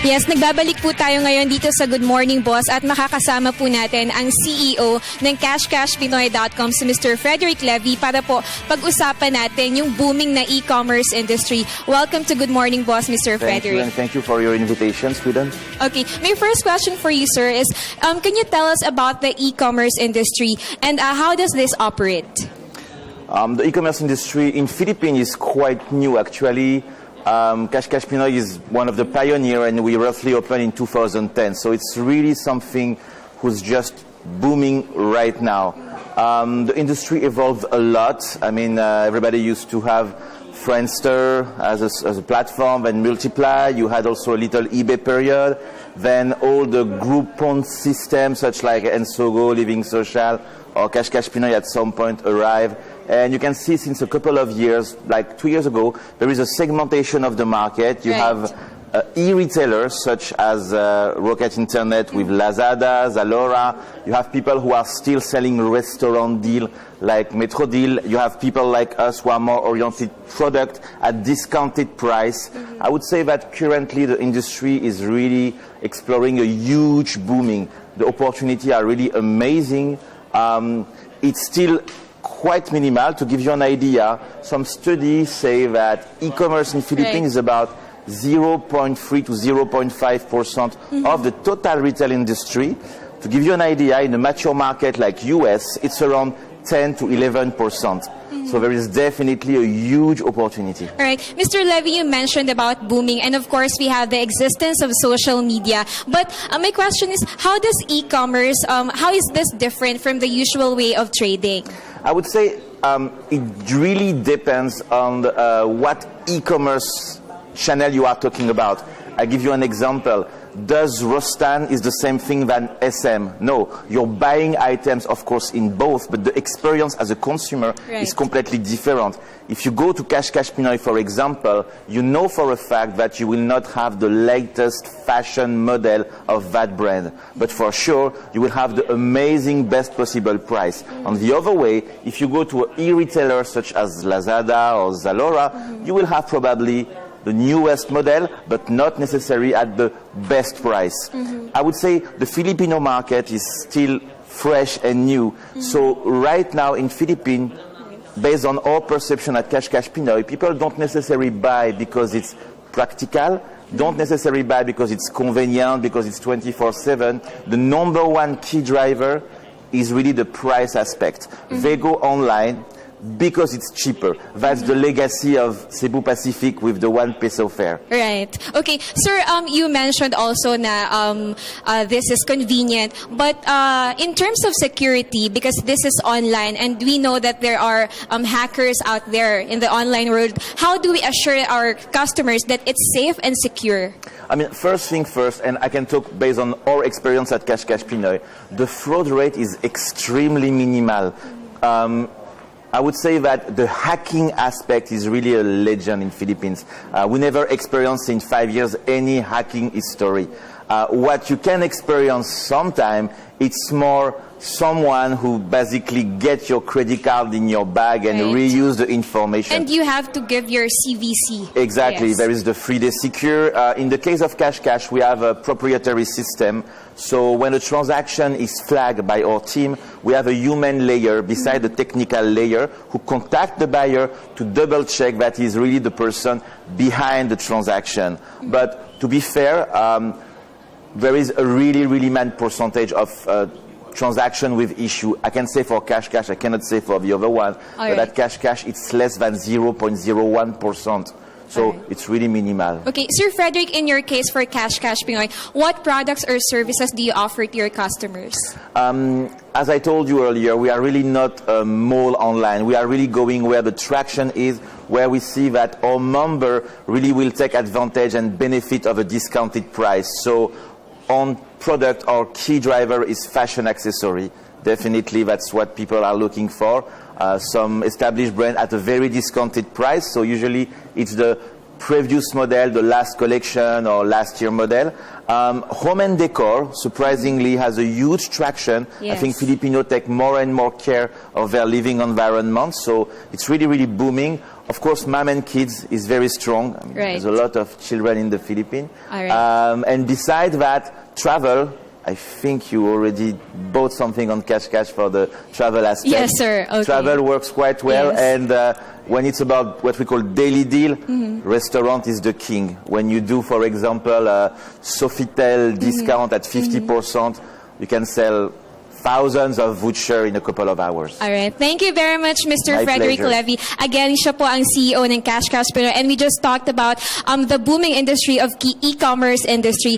Yes, nagbabalik po tayo ngayon dito sa Good Morning Boss at makakasama po natin ang CEO ng CashCashPinoy.com, si Mr. Frederic Levy, para po pag-usapan natin yung booming na e-commerce industry. Welcome to Good Morning Boss, Mr. Thank Frederic. you, and thank you for your invitation, Sweden. Okay, my first question for you, sir, is can you tell us about the e-commerce industry and how does this operate? The e-commerce industry in Philippines is quite new, actually. Cash Pinoy is one of the pioneers, and we roughly opened in 2010. So it's really something who's just booming right now. The industry evolved a lot. I mean, everybody used to have Friendster as a platform, and Multiply. You had also a little eBay period. Then all the Groupon systems, such like Ensogo, Living Social, or Cash Pinoy at some point arrived. And you can see since a couple of years, like 2 years ago, there is a segmentation of the market. You have e-retailers such as Rocket Internet with Lazada, Zalora. You have people who are still selling restaurant deal like Metro Deal. You have people like us who are more oriented product at discounted price. I would say that currently the industry is really exploring a huge booming. The opportunity are really amazing. It's still quite minimal. To give you an idea, some studies say that e-commerce in Philippines is about 0.3 to 0.5% of the total retail industry. To give you an idea, in a mature market like US, it's around 10 to 11%. So there is definitely a huge opportunity. All right. Mr. Levy, you mentioned about booming, and of course we have the existence of social media. But my question is, how does e-commerce, how is this different from the usual way of trading? I would say it really depends on what e-commerce channel you are talking about. I'll give you an example. Does Rostan is the same thing than SM? No. You're buying items, of course, in both, but the experience as a consumer is completely different. If you go to Cash Pinoy, for example, you know for a fact that you will not have the latest fashion model of that brand. But for sure, you will have the amazing best possible price. On the other way, if you go to an e-retailer such as Lazada or Zalora, you will have probably the newest model, but not necessarily at the best price. I would say the Filipino market is still fresh and new. So right now in Philippines, based on our perception at Cash Pinoy, people don't necessarily buy because it's practical, don't necessarily buy because it's convenient, because it's 24/7. The number one key driver is really the price aspect. They go online because it's cheaper. That's the legacy of Cebu Pacific with the 1 peso fare. Right. Okay. Sir, you mentioned also na this is convenient, but in terms of security, because this is online and we know that there are hackers out there in the online world, how do we assure our customers that it's safe and secure? I mean, first thing first, and I can talk based on our experience at Cash Pinoy, the fraud rate is extremely minimal. I would say that the hacking aspect is really a legend in Philippines. We never experienced in 5 years any hacking history. What you can experience sometime, it's more someone who basically gets your credit card in your bag and reuse the information. And you have to give your CVC. Exactly. Yes. There is the 3-day secure. In the case of Cash, we have a proprietary system. So when a transaction is flagged by our team, we have a human layer beside the technical layer who contact the buyer to double check that he's really the person behind the transaction. But to be fair, there is a really man percentage of transaction with issue. I can say for Cash, I cannot say for the other one. But at Cash, it's less than 0.01%. So it's really minimal. Okay, Sir Frederic, in your case for Cash Pinoy, what products or services do you offer to your customers? As I told you earlier, we are really not a mall online. We are really going where the traction is, where we see that our member really will take advantage and benefit of a discounted price. So on product, our key driver is fashion accessory. Definitely, that's what people are looking for. Some established brand at a very discounted price. So usually it's the previous model, the last collection or last year model. Home and decor, surprisingly, has a huge traction. Yes. I think Filipinos take more and more care of their living environment. So it's really booming. Of course, mom and kids is very strong. I mean, Right. There's a lot of children in the Philippines. All right. And besides that, travel. I think you already bought something on Cash for the travel aspect. Yes, sir. Okay. Travel works quite well, Yes. and when it's about what we call daily deal, restaurant is the king. When you do, for example, a Sofitel discount at 50%, you can sell thousands of vouchers in a couple of hours. All right. Thank you very much, Mr. My Frederic pleasure. Levy. Again, siya po ang CEO ng Cash Pinoy, and we just talked about the booming industry of e-commerce industry.